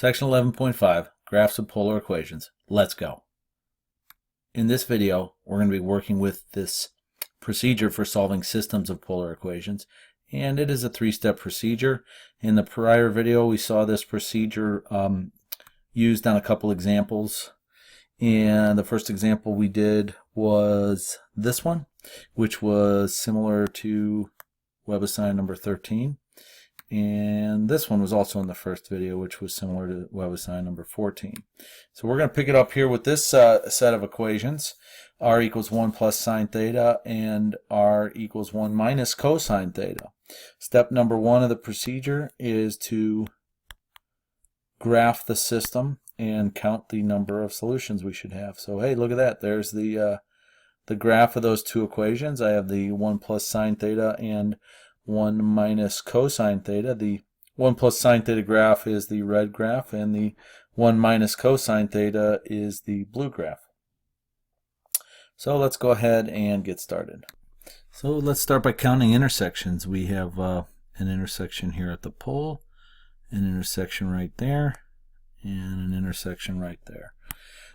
Section 11.5, Graphs of Polar Equations. Let's go. In this video, we're going to be working with this procedure for solving systems of polar equations, and it is a three-step procedure. In the prior video, we saw this procedure used on a couple examples, and the first example we did was this one, which was similar to web assignment number 13. And this one was also in the first video, which was similar to web assignment number 14. So we're going to pick it up here with this set of equations. R equals 1 plus sine theta and R equals 1 minus cosine theta. Step number 1 of the procedure is to graph the system and count the number of solutions we should have. So hey, look at that. There's the graph of those two equations. I have the 1 plus sine theta and 1 minus cosine theta. The 1 plus sine theta graph is the red graph, and the 1 minus cosine theta is the blue graph. So let's go ahead and get started. So let's start by counting intersections. We have an intersection here at the pole, an intersection right there, and an intersection right there.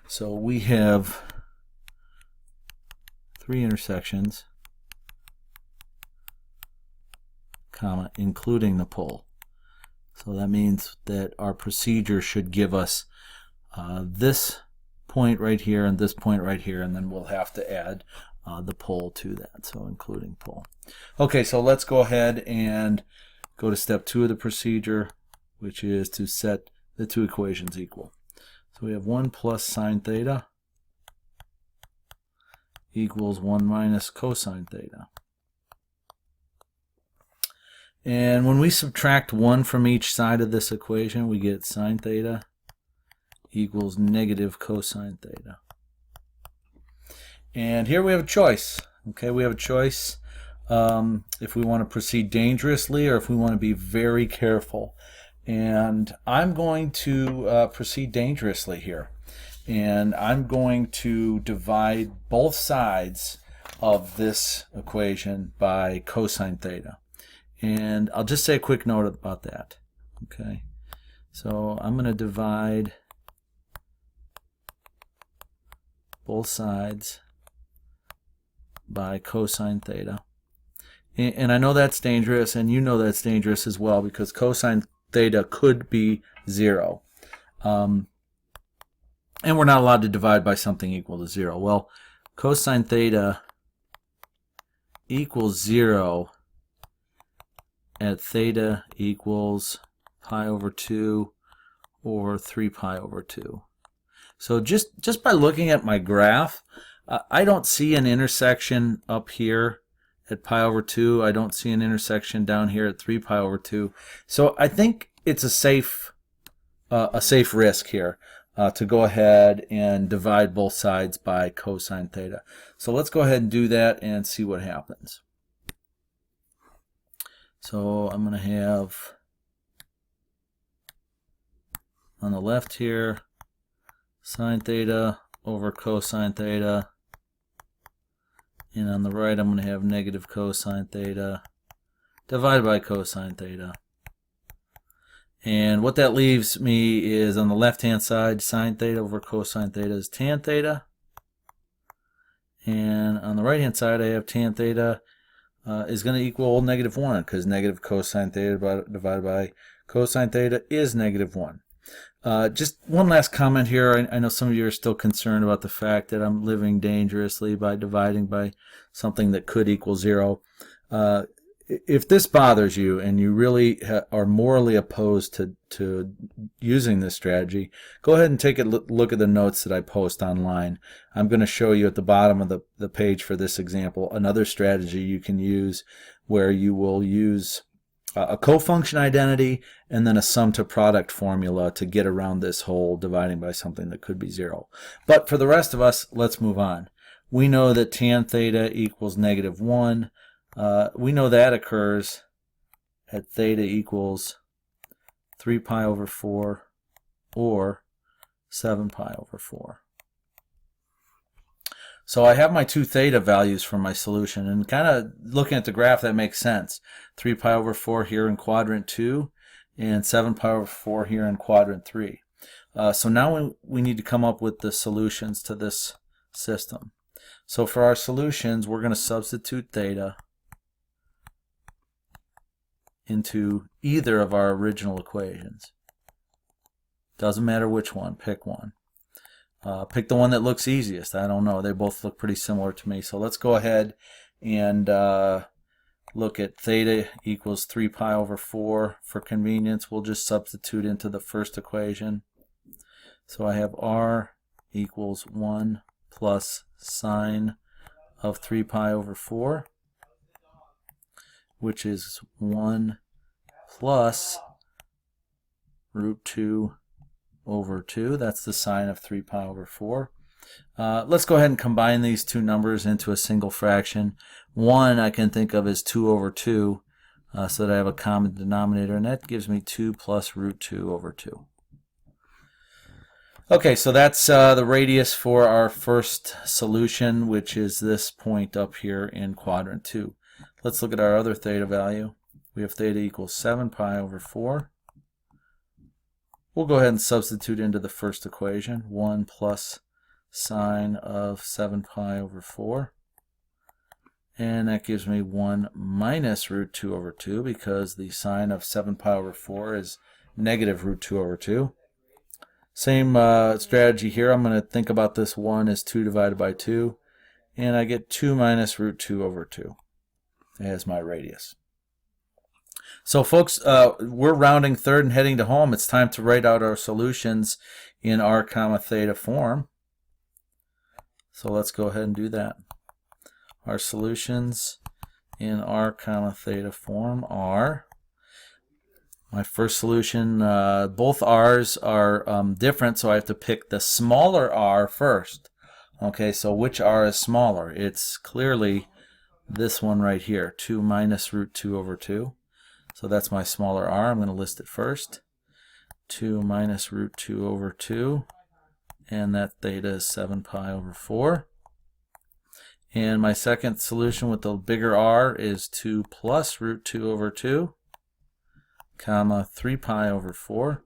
So we have 3 intersections, comma, including the pole. So that means that our procedure should give us this point right here and this point right here, and then we'll have to add the pole to that, so including pole. Okay, so let's go ahead and go to step 2 of the procedure, which is to set the two equations equal. So we have 1 plus sine theta equals 1 minus cosine theta. And when we subtract 1 from each side of this equation, we get sine theta equals negative cosine theta. And here we have a choice. Okay, we have a choice if we want to proceed dangerously or if we want to be very careful. And I'm going to proceed dangerously here. And I'm going to divide both sides of this equation by cosine theta. And I'll just say a quick note about that. Okay, so I'm going to divide both sides by cosine theta. And I know that's dangerous, and you know that's dangerous as well, because cosine theta could be 0. And we're not allowed to divide by something equal to 0. Well, cosine theta equals 0 at theta equals pi over 2 or 3 pi over 2. So just by looking at my graph, I don't see an intersection up here at pi over 2. I don't see an intersection down here at 3 pi over 2. So I think it's a safe risk here to go ahead and divide both sides by cosine theta. So let's go ahead and do that and see what happens. So I'm going to have on the left here sine theta over cosine theta, and on the right I'm going to have negative cosine theta divided by cosine theta. And what that leaves me is, on the left hand side, sine theta over cosine theta is tan theta, and on the right hand side I have tan theta is going to equal negative 1, because negative cosine theta divided by cosine theta is negative 1. Just one last comment here. I know some of you are still concerned about the fact that I'm living dangerously by dividing by something that could equal 0. If this bothers you and you really are morally opposed to using this strategy, go ahead and take a look at the notes that I post online. I'm going to show you at the bottom of the page for this example another strategy you can use, where you will use a cofunction identity and then a sum to product formula to get around this whole dividing by something that could be 0. But for the rest of us, let's move on. We know that tan theta equals negative 1. We know that occurs at theta equals 3 pi over 4 or 7 pi over 4. So I have my two theta values for my solution, and kind of looking at the graph, that makes sense. 3 pi over 4 here in quadrant 2 and 7 pi over 4 here in quadrant 3. So now we need to come up with the solutions to this system. So for our solutions, we're going to substitute theta into either of our original equations. Doesn't matter which one, pick one. Pick the one that looks easiest. I don't know, they both look pretty similar to me. So let's go ahead and look at theta equals 3 pi over 4. For convenience, we'll just substitute into the first equation. So I have r equals 1 plus sine of 3 pi over 4, which is 1 plus root 2 over 2. That's the sine of 3 pi over 4. Let's go ahead and combine these two numbers into a single fraction. 1 I can think of as 2 over 2, so that I have a common denominator, and that gives me 2 plus root 2 over 2. Okay, so that's the radius for our first solution, which is this point up here in quadrant 2. Let's look at our other theta value. We have theta equals 7 pi over 4. We'll go ahead and substitute into the first equation, 1 plus sine of 7 pi over 4. And that gives me 1 minus root 2 over 2, because the sine of 7 pi over 4 is negative root 2 over 2. Same strategy here. I'm going to think about this 1 as 2 divided by 2, and I get 2 minus root 2 over 2 as my radius. So folks, we're rounding third and heading to home. It's time to write out our solutions in r comma theta form. So let's go ahead and do that. Our solutions in r comma theta form are, my first solution, both r's are different, so I have to pick the smaller r first. Okay, so which r is smaller? It's clearly this one right here, 2 minus root 2 over 2. So that's my smaller r. I'm going to list it first. 2 minus root 2 over 2, and that theta is 7 pi over 4. And my second solution with the bigger r is 2 plus root 2 over 2, comma 3 pi over 4,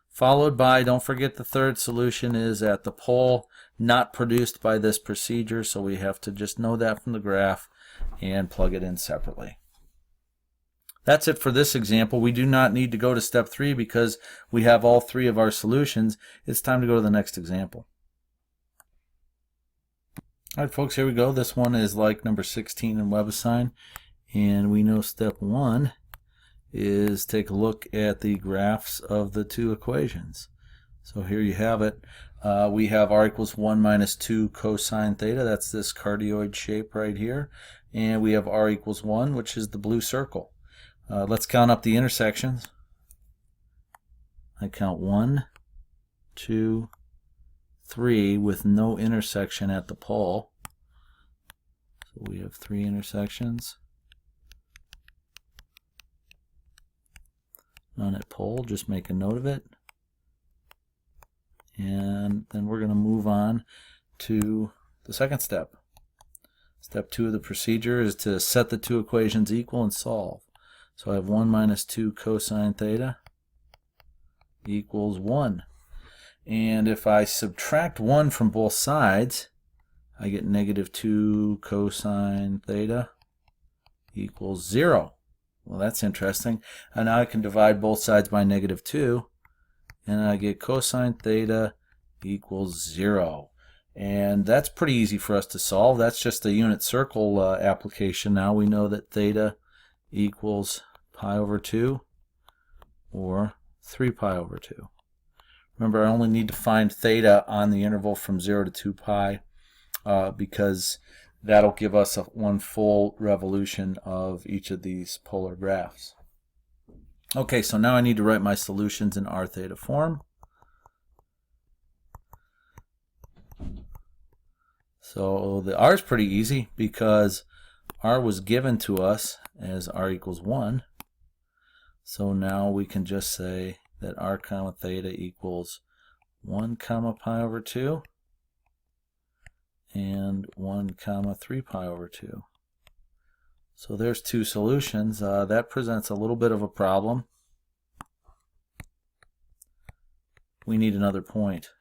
followed by, don't forget the third solution is at the pole, not produced by this procedure, so we have to just know that from the graph and plug it in separately. That's it for this example. We do not need to go to step 3 because we have all 3 of our solutions. It's time to go to the next example. All right, folks, here we go. This one is like number 16 in WebAssign, and we know step 1 is take a look at the graphs of the two equations. So here you have it. We have r equals 1 minus 2 cosine theta. That's this cardioid shape right here. And we have r equals 1, which is the blue circle. Let's count up the intersections. I count 1, 2, 3 with no intersection at the pole. So we have 3 intersections. None at pole, just make a note of it. And then we're going to move on to the second step. Step 2 of the procedure is to set the two equations equal and solve. So I have 1 minus 2 cosine theta equals 1. And if I subtract 1 from both sides, I get negative 2 cosine theta equals 0. Well, that's interesting. And now I can divide both sides by negative 2, and I get cosine theta equals 0. And that's pretty easy for us to solve. That's just a unit circle application. Now we know that theta equals pi over 2 or 3 pi over 2. Remember, I only need to find theta on the interval from 0 to 2 pi because that'll give us one full revolution of each of these polar graphs. Okay, so now I need to write my solutions in r theta form. So the r is pretty easy because r was given to us as r equals 1. So now we can just say that r comma theta equals 1 comma pi over 2 and 1 comma 3 pi over 2. So there's two solutions. That presents a little bit of a problem. We need another point.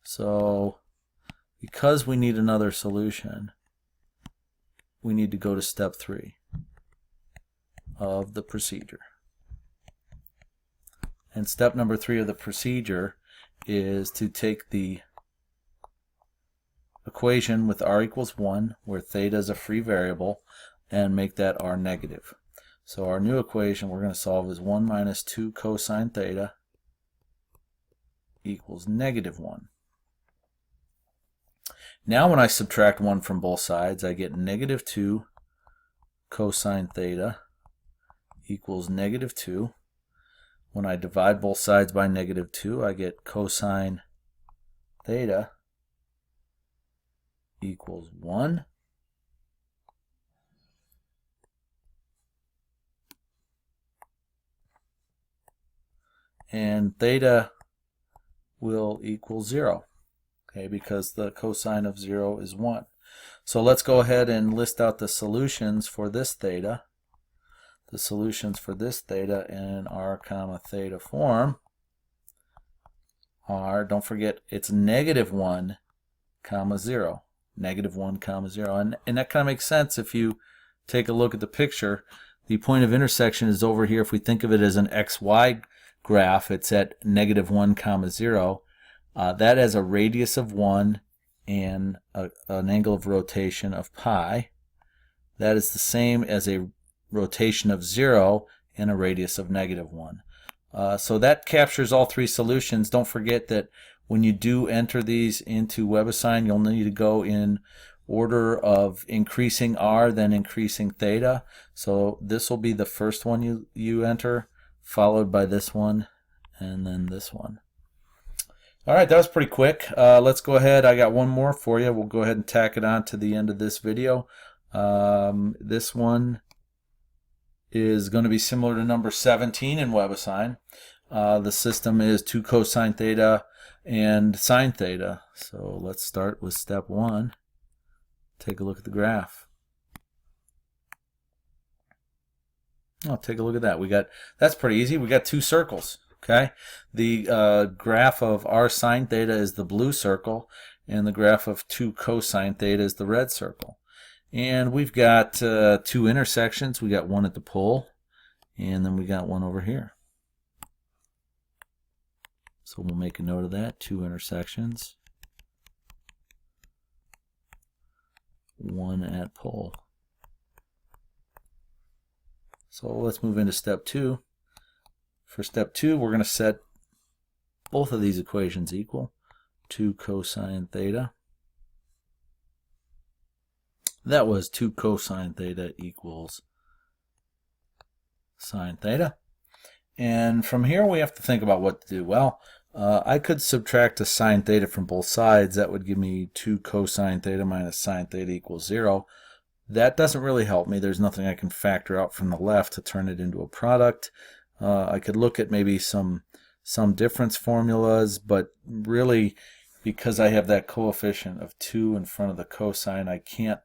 So because we need another solution, we need to go to step 3 of the procedure. And step number 3 of the procedure is to take the equation with r equals 1, where theta is a free variable, and make that r negative. So our new equation we're going to solve is 1 minus 2 cosine theta equals negative 1. Now when I subtract 1 from both sides, I get negative 2 cosine theta equals negative 2. When I divide both sides by negative 2, I get cosine theta equals 1. And theta will equal 0, okay, because the cosine of 0 is 1. So let's go ahead and list out the solutions for this theta. The solutions for this theta in r comma theta form are, don't forget, it's negative 1 comma 0. Negative 1 comma 0. And that kind of makes sense if you take a look at the picture. The point of intersection is over here. If we think of it as an xy graph, it's at negative 1 comma 0. That has a radius of 1 and an angle of rotation of pi. That is the same as a rotation of 0 and a radius of negative 1. So that captures all three solutions. Don't forget that when you do enter these into WebAssign, you'll need to go in order of increasing r, then increasing theta. So this will be the first one you enter, followed by this one, and then this one. All right, that was pretty quick. Let's go ahead. I got one more for you. We'll go ahead and tack it on to the end of this video. This one is going to be similar to number 17 in WebAssign. The system is 2 cosine theta and sine theta. So let's start with step 1. Take a look at the graph. Oh, take a look at that. That's pretty easy. We got two circles. Okay, the graph of r sine theta is the blue circle, and the graph of 2 cosine theta is the red circle. And we've got two intersections. We got one at the pole, and then we got one over here. So we'll make a note of that. Two intersections, one at pole. So let's move into step 2. For step 2, we're going to set both of these equations equal. 2 cosine theta. That was 2 cosine theta equals sine theta. And from here we have to think about what to do. Well, I could subtract a sine theta from both sides. That would give me 2 cosine theta minus sine theta equals 0. That doesn't really help me. There's nothing I can factor out from the left to turn it into a product. I could look at maybe some difference formulas, but really, because I have that coefficient of 2 in front of the cosine, I can't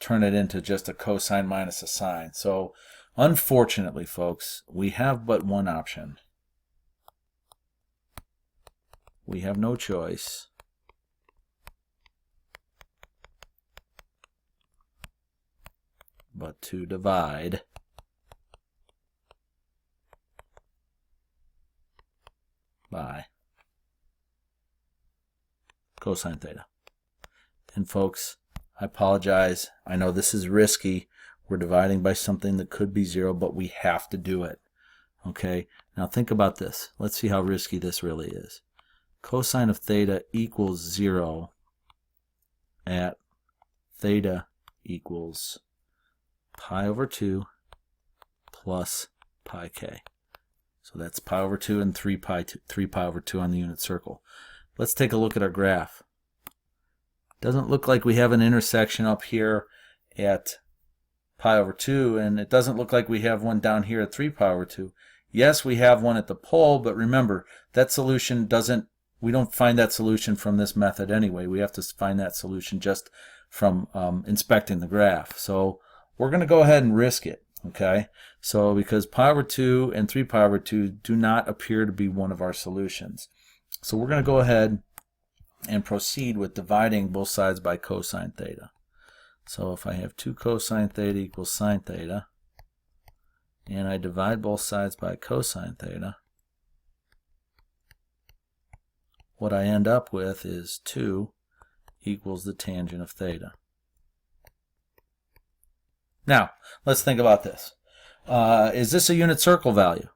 turn it into just a cosine minus a sine. So unfortunately, folks, we have but one option. We have no choice but to divide by cosine theta. And folks, I apologize. I know this is risky. We're dividing by something that could be 0, but we have to do it. Okay? Now think about this. Let's see how risky this really is. Cosine of theta equals 0 at theta equals pi over 2 plus pi k. So that's pi over 2 and 3 pi over 2 on the unit circle. Let's take a look at our graph. Doesn't look like we have an intersection up here at pi over 2, and it doesn't look like we have one down here at 3 pi over 2. Yes, we have one at the pole, but remember, that solution we don't find that solution from this method anyway. We have to find that solution just from inspecting the graph. So we're going to go ahead and risk it. Okay, so because pi over 2 and 3 pi over 2 do not appear to be one of our solutions. So we're going to go ahead and proceed with dividing both sides by cosine theta. So if I have 2 cosine theta equals sine theta, and I divide both sides by cosine theta, what I end up with is 2 equals the tangent of theta. Now, let's think about this. Is this a unit circle value?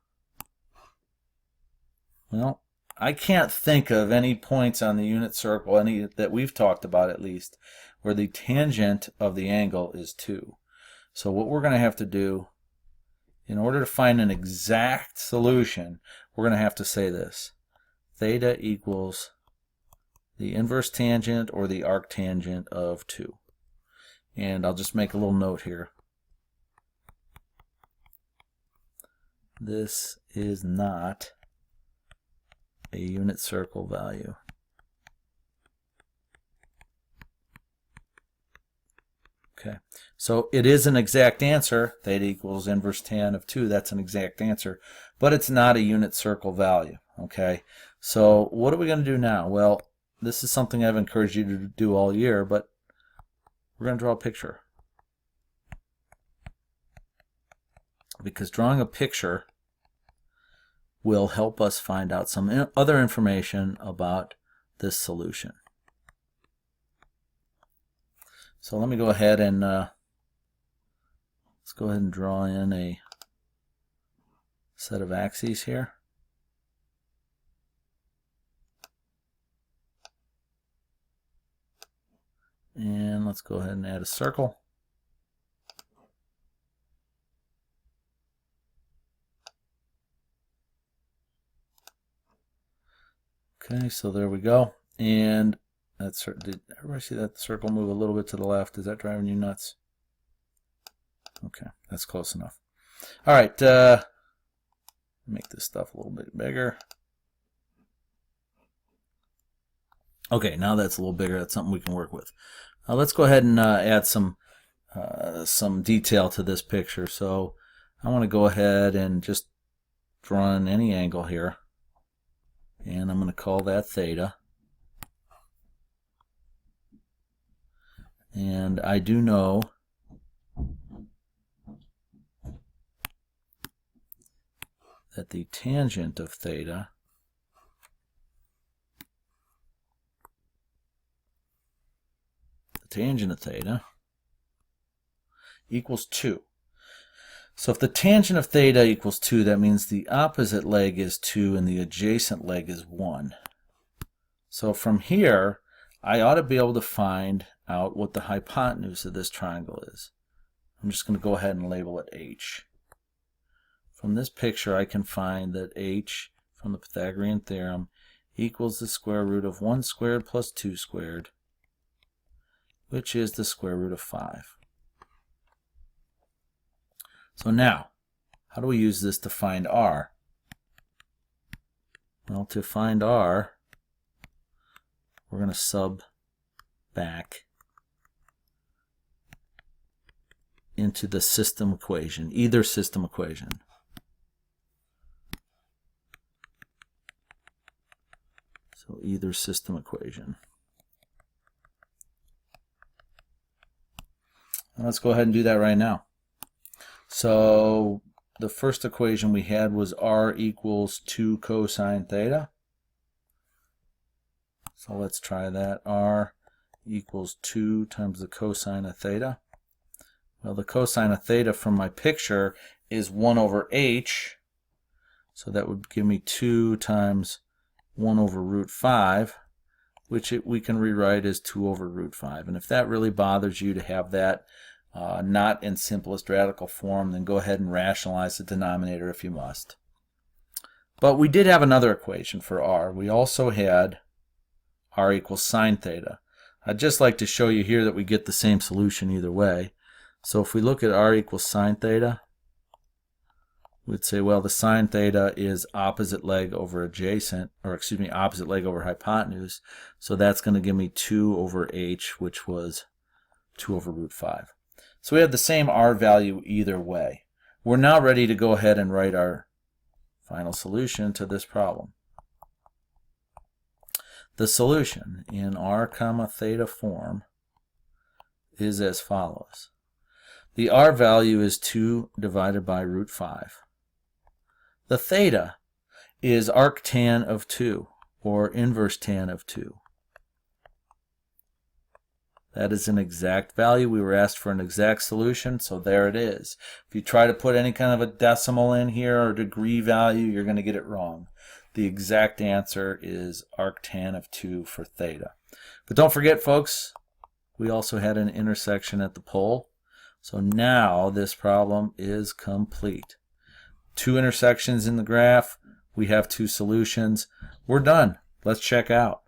Well, I can't think of any points on the unit circle, any that we've talked about at least, where the tangent of the angle is 2. So what we're going to have to do, in order to find an exact solution, we're going to have to say this. Theta equals the inverse tangent or the arctangent of 2. And I'll just make a little note here. This is not a unit circle value. Okay, so it is an exact answer. Theta equals inverse tan of 2. That's an exact answer, but it's not a unit circle value. Okay, so what are we going to do now? Well, this is something I've encouraged you to do all year, but we're going to draw a picture. Because drawing a picture will help us find out some other information about this solution. So let me go ahead and let's go ahead and draw in a set of axes here. And let's go ahead and add a circle. Okay, so there we go. And that's, did everybody see that circle move a little bit to the left? Is that driving you nuts? Okay, that's close enough. All right, make this stuff a little bit bigger. Okay, now that's a little bigger. That's something we can work with. Let's go ahead and add some detail to this picture. So I want to go ahead and just draw in any angle here. And I'm going to call that theta. And I do know that the tangent of theta equals 2. So if the tangent of theta equals 2, that means the opposite leg is 2 and the adjacent leg is 1. So from here, I ought to be able to find out what the hypotenuse of this triangle is. I'm just going to go ahead and label it h. From this picture, I can find that h from the Pythagorean theorem equals the square root of 1 squared plus 2 squared, which is the square root of 5. So now, how do we use this to find r? Well, to find r, we're going to sub back into the system equation, either system equation. So either system equation. And let's go ahead and do that right now. So the first equation we had was r equals 2 cosine theta. So let's try that. R equals 2 times the cosine of theta. Well, the cosine of theta from my picture is 1 over h. So that would give me 2 times 1 over root 5, which we can rewrite as 2 over root 5. And if that really bothers you to have that not in simplest radical form, then go ahead and rationalize the denominator if you must. But we did have another equation for r. We also had r equals sine theta. I'd just like to show you here that we get the same solution either way. So if we look at r equals sine theta, we'd say, well, the sine theta is opposite leg over adjacent, or excuse me, opposite leg over hypotenuse. So that's going to give me 2 over h, which was 2 over root 5. So we have the same r value either way. We're now ready to go ahead and write our final solution to this problem. The solution in r comma theta form is as follows. The r value is 2 divided by root 5. The theta is arctan of 2, or inverse tan of 2. That is an exact value. We were asked for an exact solution, so there it is. If you try to put any kind of a decimal in here or degree value, you're going to get it wrong. The exact answer is arctan of 2 for theta. But don't forget, folks, we also had an intersection at the pole. So now this problem is complete. 2 intersections in the graph. We have 2 solutions. We're done. Let's check out.